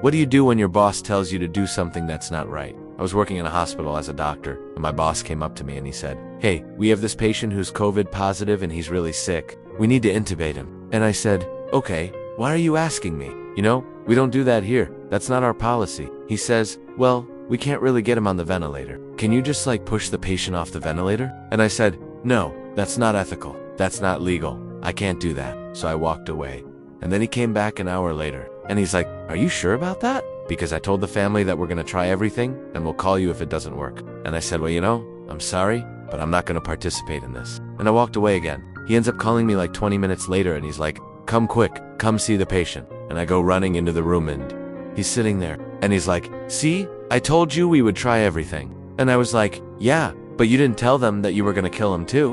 What do you do when your boss tells you to do something that's not right? I was working in a hospital as a doctor, and my boss came up to me and he said, "Hey, we have this patient who's COVID positive and he's really sick. We need to intubate him." And I said, "Okay, why are you asking me? We don't do that here. That's not our policy." He says, "Well, we can't really get him on the ventilator. Can you just push the patient off the ventilator?" And I said, "No, that's not ethical. That's not legal. I can't do that." So I walked away. And then he came back an hour later and he's like, "Are you sure about that? Because I told the family that we're gonna try everything and we'll call you if it doesn't work." And I said, "Well, I'm sorry, but I'm not gonna participate in this." And I walked away again. He ends up calling me 20 minutes later and he's like, "Come quick, come see the patient." And I go running into the room and he's sitting there and he's like, "See, I told you we would try everything." And I was like, "Yeah, but you didn't tell them that you were gonna kill him too."